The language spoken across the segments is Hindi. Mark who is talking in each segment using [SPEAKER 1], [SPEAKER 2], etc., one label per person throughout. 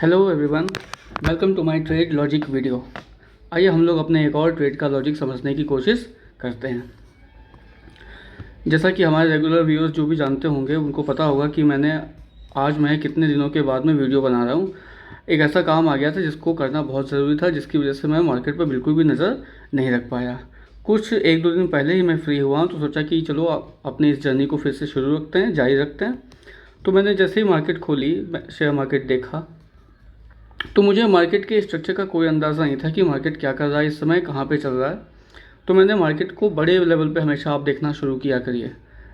[SPEAKER 1] Hello everyone, welcome to my trade logic video. आइए हम लोग अपने एक और ट्रेड का लॉजिक समझने की कोशिश करते हैं। जैसा कि हमारे रेगुलर व्यूअर्स जो भी जानते होंगे उनको पता होगा कि मैं कितने दिनों के बाद में वीडियो बना रहा हूँ। एक ऐसा काम आ गया था जिसको करना बहुत ज़रूरी था, जिसकी वजह से मैं मार्केट पर बिल्कुल भी नज़र नहीं रख पाया। कुछ एक दो दिन पहले ही मैं फ्री हुआ हूँ, तो सोचा कि चलो अपनी इस जर्नी को फिर से शुरू रखते हैं, जारी रखते हैं। तो मैंने जैसे ही मार्केट खोली, शेयर मार्केट देखा, तो मुझे मार्केट के स्ट्रक्चर का कोई अंदाज़ा नहीं था कि मार्केट क्या कर रहा है, इस समय कहाँ पे चल रहा है। तो मैंने मार्केट को बड़े लेवल पे हमेशा आप देखना शुरू किया करिए।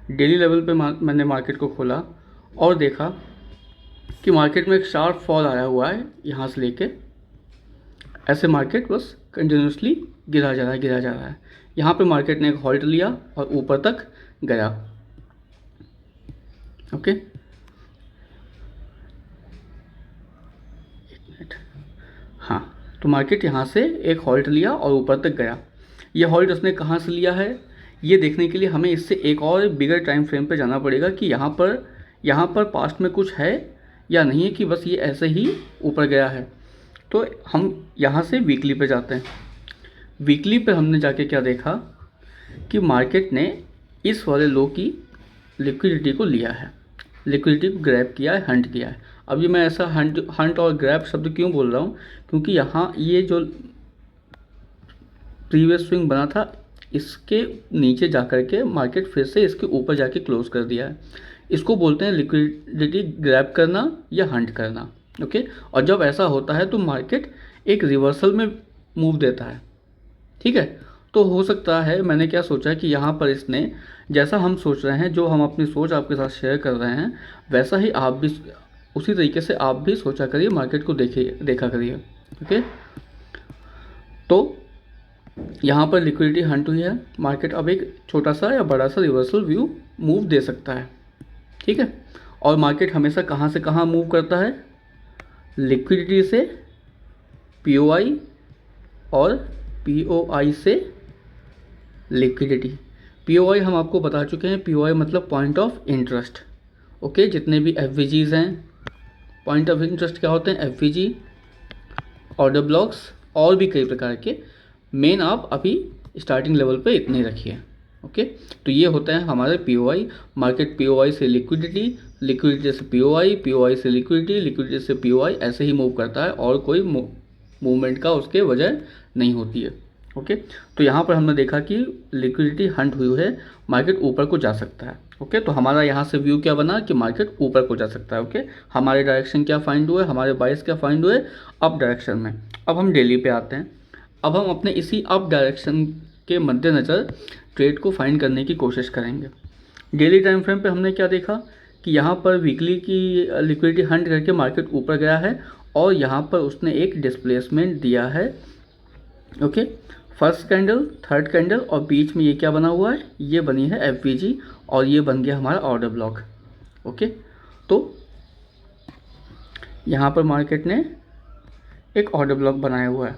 [SPEAKER 1] डेली लेवल पे मैंने मार्केट को खोला और देखा कि मार्केट में एक शार्प फॉल आया हुआ है, यहाँ से लेके ऐसे मार्केट बस कंटिन्यूसली गिरा जा रहा है। यहाँ पे मार्केट ने एक हॉल्ट लिया और ऊपर तक गया। ओके, हाँ, तो मार्केट यहाँ से एक हॉल्ट लिया और ऊपर तक गया। ये हॉल्ट उसने कहाँ से लिया है, ये देखने के लिए हमें इससे एक और बिगर टाइम फ्रेम पे जाना पड़ेगा कि यहाँ पर पास्ट में कुछ है या नहीं है, कि बस ये ऐसे ही ऊपर गया है। तो हम यहाँ से वीकली पे जाते हैं। वीकली पे हमने जाके क्या देखा कि मार्केट ने इस वाले लो की लिक्विडिटी को लिया है, लिक्विडिटी को ग्रैब किया है, हंट किया है। अब ये मैं ऐसा हंट और ग्रैब शब्द क्यों बोल रहा हूँ, क्योंकि यहाँ ये जो प्रीवियस स्विंग बना था, इसके नीचे जाकर के मार्केट फिर से इसके ऊपर जाके क्लोज कर दिया है। इसको बोलते हैं लिक्विडिटी ग्रैब करना या हंट करना। ओके, और जब ऐसा होता है तो मार्केट एक रिवर्सल में मूव देता है। ठीक है, तो हो सकता है, मैंने क्या सोचा कि यहाँ पर इसने, जैसा हम सोच रहे हैं, जो हम अपनी सोच आपके साथ शेयर कर रहे हैं, वैसा ही आप भी, उसी तरीके से आप भी सोचा करिए, मार्केट को देखा करिए। ओके, तो यहाँ पर लिक्विडिटी हंट हुई है, मार्केट अब एक छोटा सा या बड़ा सा रिवर्सल व्यू मूव दे सकता है। ठीक है, और मार्केट हमेशा कहाँ से कहाँ मूव करता है, लिक्विडिटी से पीओआई और पीओआई से लिक्विडिटी। पीओआई हम आपको बता चुके हैं, पीओआई मतलब पॉइंट ऑफ इंटरेस्ट। ओके, जितने भी एफवीजीज हैं, पॉइंट ऑफ इंटरेस्ट क्या होते हैं, एफवीजी, ऑर्डर ब्लॉक्स और भी कई प्रकार के। मेन आप अभी स्टार्टिंग लेवल पे इतने रखिए। ओके, तो ये होता है हमारे पीओआई। मार्केट पीओआई से लिक्विडिटी, लिक्विडिटी से पीओआई, पीओआई से लिक्विडिटी, लिक्विडिटी से पीओआई, ऐसे ही मूव करता है और कोई मूवमेंट का उसके वजह नहीं होती है। ओके, तो यहाँ पर हमने देखा कि लिक्विडिटी हंट हुई है, मार्केट ऊपर को जा सकता है। ओके, तो हमारा यहाँ से व्यू क्या बना कि मार्केट ऊपर को जा सकता है। ओके, हमारे डायरेक्शन क्या फाइंड हुए, हमारे बायस क्या फाइंड हुए, अप डायरेक्शन में। अब हम डेली पे आते हैं। अब हम अपने इसी अप डायरेक्शन के मद्देनज़र ट्रेड को फाइंड करने की कोशिश करेंगे। डेली टाइम फ्रेम पे हमने क्या देखा कि यहाँ पर वीकली की लिक्विडिटी हंट करके मार्केट ऊपर गया है और यहाँ पर उसने एक डिस्प्लेसमेंट दिया है। Okay, first candle, third candle, और बीच में ये क्या बना हुआ है, ये बनी है एफवीजी और ये बन गया हमारा ऑर्डर ब्लॉक। ओके, तो यहाँ पर मार्केट ने एक ऑर्डर ब्लॉक बनाया हुआ है।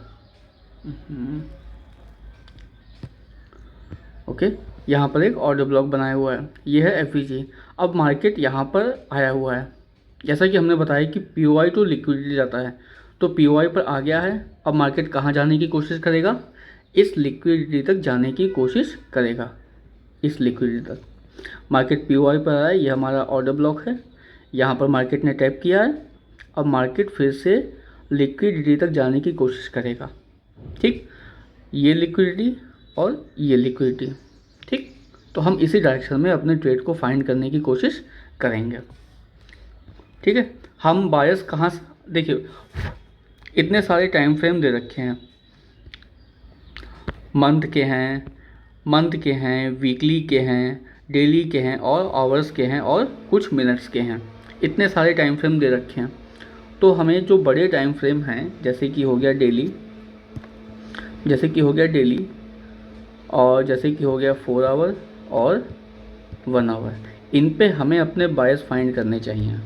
[SPEAKER 1] ओके, यहाँ पर एक ऑर्डर ब्लॉक बनाया हुआ है, ये है एफवीजी। अब मार्केट यहाँ पर आया हुआ है, जैसा कि हमने बताया कि पीओआई टू लिक्विडिटी जाता है, तो पीओआई पर आ गया है। अब मार्केट कहाँ जाने की कोशिश करेगा, इस लिक्विडिटी तक जाने की कोशिश करेगा। इस लिक्विडिटी तक मार्केट पीओआई पर आया है, ये हमारा ऑर्डर ब्लॉक है, यहाँ पर मार्केट ने टैप किया है। अब मार्केट फिर से लिक्विडिटी तक जाने की कोशिश करेगा। ठीक, ये लिक्विडिटी और ये लिक्विडिटी। ठीक, तो हम इसी डायरेक्शन में अपने ट्रेड को फाइंड करने की कोशिश करेंगे। ठीक है, हम बायस कहाँ से, देखिए इतने सारे टाइम फ्रेम दे रखे हैं, मंथ के हैं, वीकली के हैं, डेली के हैं और आवर्स के हैं और कुछ मिनट्स के हैं। इतने सारे टाइम फ्रेम दे रखे हैं। तो हमें जो बड़े टाइम फ्रेम हैं, जैसे कि हो गया डेली, और जैसे कि हो गया 4 आवर और 1 आवर, इन पे हमें अपने बायस फाइंड करने चाहिए।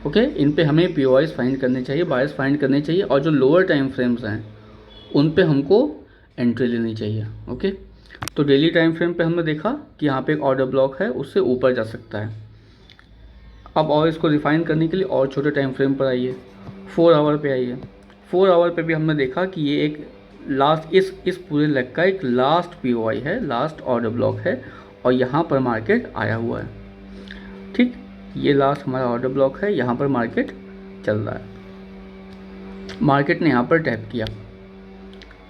[SPEAKER 1] ओके, इन पे हमें पीओआईस फाइंड करने चाहिए, बायस फाइंड करने चाहिए, और जो लोअर टाइम फ्रेम्स हैं उन पे हमको एंट्री लेनी चाहिए। ओके, तो डेली टाइम फ्रेम पे हमने देखा कि यहाँ पे एक ऑर्डर ब्लॉक है, उससे ऊपर जा सकता है। अब और इसको रिफाइन करने के लिए और छोटे टाइम फ्रेम पर आइए, 4 आवर पे आइए। 4 आवर पे भी हमने देखा कि ये एक लास्ट इस पूरे लेग का एक लास्ट पीओआई है, लास्ट ऑर्डर ब्लॉक है, और यहाँ पर मार्केट आया हुआ है। ठीक, ये लास्ट हमारा ऑर्डर ब्लॉक है, यहाँ पर मार्केट चल रहा है। मार्केट ने यहाँ पर टैप किया।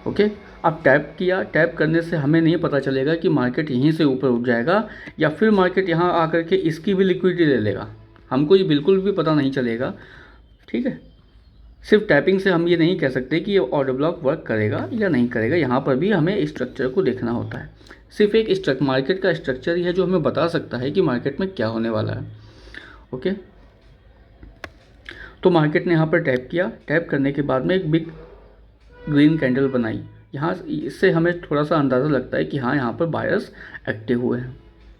[SPEAKER 1] ओके, अब टैप किया, टैप करने से हमें नहीं पता चलेगा कि मार्केट यहीं से ऊपर उठ जाएगा या फिर मार्केट यहाँ आकर के इसकी भी लिक्विडिटी ले लेगा, हमको ये बिल्कुल भी पता नहीं चलेगा। ठीक है, सिर्फ टैपिंग से हम ये नहीं कह सकते कि ये ऑर्डर ब्लॉक वर्क करेगा या नहीं करेगा, यहाँ पर भी हमें स्ट्रक्चर को देखना होता है। सिर्फ एक मार्केट का स्ट्रक्चर ही है जो हमें बता सकता है कि मार्केट में क्या होने वाला है। ओके, तो मार्केट ने यहाँ पर टैप किया, टैप करने के बाद में एक बिग ग्रीन कैंडल बनाई। यहाँ इससे हमें थोड़ा सा अंदाज़ा लगता है कि हाँ, यहाँ पर बायर्स एक्टिव हुए हैं।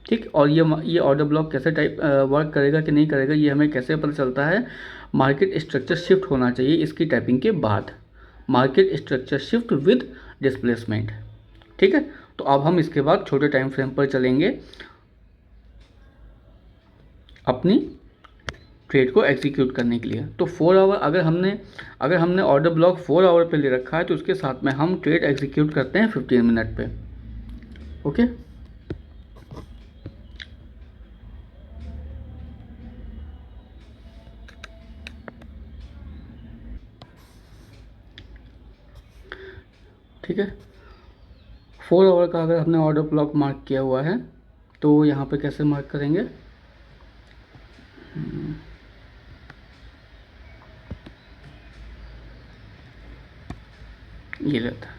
[SPEAKER 1] ठीक, और ये ऑर्डर ब्लॉक कैसे वर्क करेगा कि नहीं करेगा, ये हमें कैसे पता चलता है। मार्केट स्ट्रक्चर शिफ्ट होना चाहिए इसकी टैपिंग के बाद, market structure shift with displacement. ठीक है, तो अब हम इसके बाद छोटे टाइम फ्रेम पर चलेंगे अपनी ट्रेड को एग्जीक्यूट करने के लिए। तो 4 आवर अगर हमने ऑर्डर ब्लॉक 4 आवर पे ले रखा है तो उसके साथ में हम ट्रेड एग्जीक्यूट करते हैं 15 मिनट पे। ओके, ठीक है, 4 आवर का अगर हमने ऑर्डर ब्लॉक मार्क किया हुआ है तो यहाँ पे कैसे मार्क करेंगे। ये रहता है,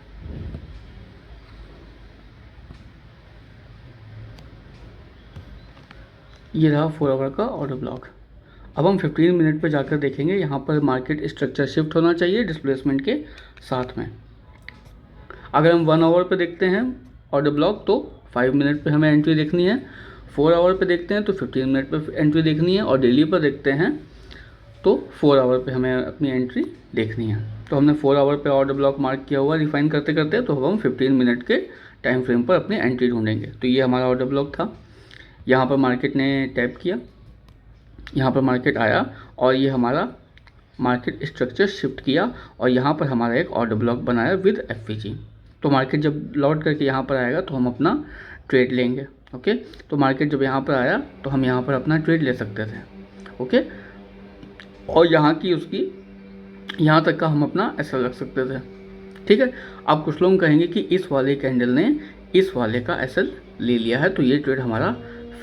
[SPEAKER 1] ये रहा 4 आवर का ऑर्डर ब्लॉक। अब हम 15 मिनट पे जाकर देखेंगे, यहाँ पर मार्केट स्ट्रक्चर शिफ्ट होना चाहिए डिस्प्लेसमेंट के साथ में। अगर हम 1 आवर पे देखते हैं ऑर्डर ब्लॉक तो 5 मिनट पे हमें एंट्री देखनी है, 4 आवर पे देखते हैं तो 15 मिनट पे एंट्री देखनी है, और डेली पर देखते हैं तो 4 आवर पे हमें अपनी एंट्री देखनी है। तो हमने 4 आवर पे ऑर्डर ब्लॉक मार्क किया हुआ रिफाइन करते करते, तो अब हम 15 मिनट के टाइम फ्रेम पर अपनी एंट्री ढूंढेंगे। तो ये हमारा ऑर्डर ब्लॉक था, यहाँ पर मार्केट ने टैप किया, यहाँ पर मार्केट आया और ये हमारा मार्केट स्ट्रक्चर शिफ्ट किया और यहाँ पर हमारा एक ऑर्डर ब्लॉक बनाया विद एफवीजी। तो मार्केट जब लौट करके यहाँ पर आएगा तो हम अपना ट्रेड लेंगे। ओके, तो मार्केट जब यहाँ पर आया तो हम यहाँ पर अपना ट्रेड ले सकते थे। ओके, और यहाँ की उसकी यहाँ तक का हम अपना एसएल रख सकते थे। ठीक है, अब कुछ लोग कहेंगे कि इस वाले कैंडल ने इस वाले का एसएल ले लिया है तो ये ट्रेड हमारा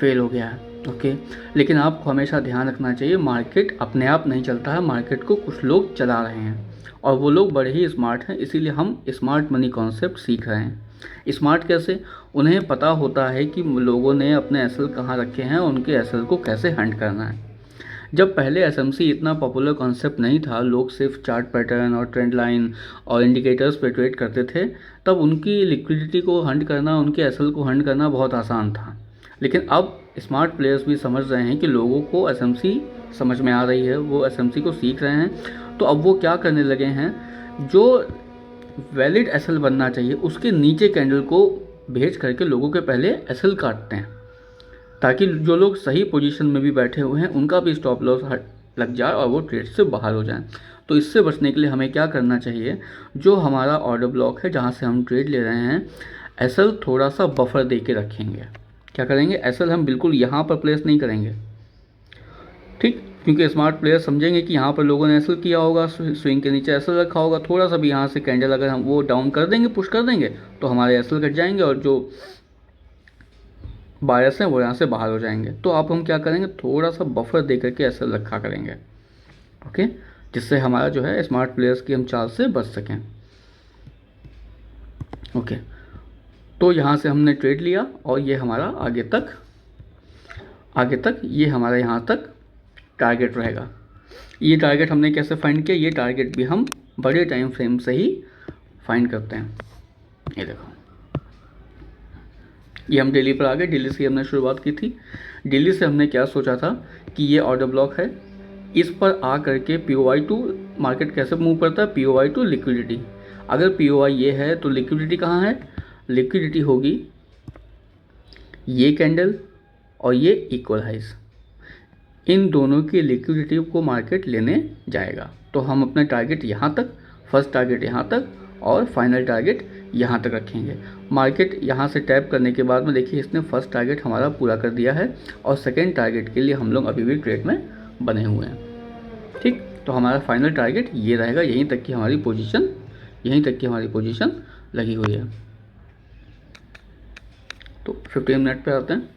[SPEAKER 1] फेल हो गया है। ओके, लेकिन आपको हमेशा ध्यान रखना चाहिए मार्केट अपने आप नहीं चलता है, मार्केट को कुछ लोग चला रहे हैं और वो लोग बड़े ही स्मार्ट हैं, इसीलिए हम स्मार्ट मनी कॉन्सेप्ट सीख रहे हैं। स्मार्ट कैसे, उन्हें पता होता है कि लोगों ने अपने एसएल कहाँ रखे हैं, उनके एसएल को कैसे हंट करना है। जब पहले एसएमसी इतना पॉपुलर कॉन्सेप्ट नहीं था, लोग सिर्फ चार्ट पैटर्न और ट्रेंड लाइन और इंडिकेटर्स पे ट्रेड करते थे, तब उनकी लिक्विडिटी को हंट करना, उनके एसएल को हंट करना बहुत आसान था। लेकिन अब स्मार्ट प्लेयर्स भी समझ रहे हैं कि लोगों को एसएमसी समझ में आ रही है, वो एसएमसी को सीख रहे हैं, तो अब वो क्या करने लगे हैं, जो वैलिड एसएल बनना चाहिए उसके नीचे कैंडल को भेज करके लोगों के पहले एसएल काटते हैं, ताकि जो लोग सही पोजीशन में भी बैठे हुए हैं उनका भी स्टॉप लॉस लग जाए और वो ट्रेड से बाहर हो जाए। तो इससे बचने के लिए हमें क्या करना चाहिए, जो हमारा ऑर्डर ब्लॉक है जहाँ से हम ट्रेड ले रहे हैं, एसएल थोड़ा सा बफर दे के रखेंगे। क्या करेंगे, एसएल हम बिल्कुल यहाँ पर प्लेस नहीं करेंगे, ठीक, क्योंकि स्मार्ट प्लेयर समझेंगे कि यहाँ पर लोगों ने एसएल किया होगा, स्विंग के नीचे एसएल रखा होगा, थोड़ा सा भी यहाँ से कैंडल अगर हम वो डाउन कर देंगे, पुश कर देंगे तो हमारे एसएल घट जाएंगे और जो बायर्स हैं वो यहाँ से बाहर हो जाएंगे। तो आप हम क्या करेंगे, थोड़ा सा बफर दे करके एसएल रखा करेंगे। ओके, जिससे हमारा जो है स्मार्ट प्लेयर्स की हम चाल से बच सकें। ओके, तो यहाँ से हमने ट्रेड लिया और ये हमारा आगे तक ये हमारा यहाँ तक टारगेट रहेगा। ये टारगेट हमने कैसे फाइंड किया, ये टारगेट भी हम बड़े टाइम फ्रेम से ही फाइंड करते हैं। ये देखो, ये हम डेली पर आ गए, डेली से हमने शुरुआत की थी। डेली से हमने क्या सोचा था कि ये ऑर्डर ब्लॉक है, इस पर आ करके POI टू मार्केट कैसे मूव करता है, POI टू लिक्विडिटी। अगर POI ये है तो लिक्विडिटी कहाँ है, लिक्विडिटी होगी ये कैंडल और ये इक्वल हाइज। इन दोनों की लिक्विडिटी को मार्केट लेने जाएगा। तो हम अपना टारगेट यहाँ तक, फर्स्ट टारगेट यहाँ तक और फाइनल टारगेट यहाँ तक रखेंगे। मार्केट यहाँ से टैप करने के बाद में देखिए इसने फर्स्ट टारगेट हमारा पूरा कर दिया है और सेकेंड टारगेट के लिए हम लोग अभी भी ट्रेड में बने हुए हैं। ठीक, तो हमारा फाइनल टारगेट ये रहेगा, यहीं तक की हमारी पोजीशन लगी हुई है। तो 15 मिनट पे आते हैं।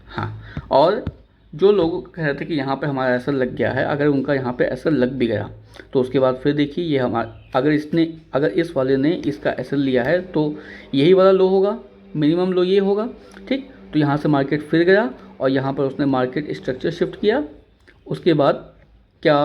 [SPEAKER 1] हाँ, और जो लोग कह रहे थे कि यहाँ पे हमारा एसएल लग गया है, अगर उनका यहाँ पे एसएल लग भी गया तो उसके बाद फिर देखिए ये हमारा, अगर इस वाले ने इसका एसएल लिया है तो यही वाला लो होगा, मिनिमम लो ये होगा। ठीक, तो यहाँ से मार्केट फिर गया और यहाँ पर उसने मार्केट स्ट्रक्चर शिफ्ट किया। उसके बाद क्या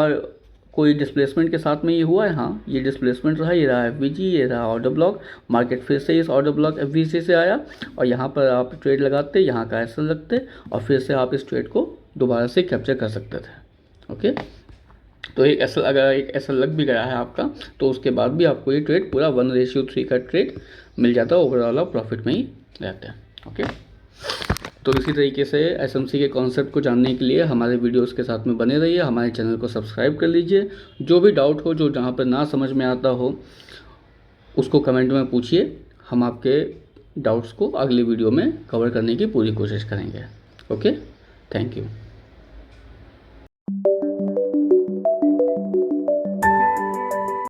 [SPEAKER 1] कोई डिस्प्लेसमेंट के साथ में ये हुआ है? हाँ, ये डिस्प्लेसमेंट रहा, ये रहा एफवीजी, ये रहा ऑर्डर ब्लॉक। मार्केट फिर से इस ऑर्डर ब्लॉक एफवीजी से आया और यहाँ पर आप ट्रेड लगाते, यहाँ का एसएल रखते और फिर से आप इस ट्रेड को दोबारा से कैप्चर कर सकते थे। ओके, तो अगर एक एसएल लग भी गया है आपका तो उसके बाद भी आपको ये ट्रेड पूरा 1:3 का ट्रेड मिल जाता है, ओवरऑल आप प्रॉफिट में ही रहते हैं। ओके, तो इसी तरीके से एसएमसी के कॉन्सेप्ट को जानने के लिए हमारे वीडियोस के साथ में बने रहिए, हमारे चैनल को सब्सक्राइब कर लीजिए। जो भी डाउट हो, जो जहाँ पर ना समझ में आता हो उसको कमेंट में पूछिए, हम आपके डाउट्स को अगली वीडियो में कवर करने की पूरी कोशिश करेंगे। Okay, thank you.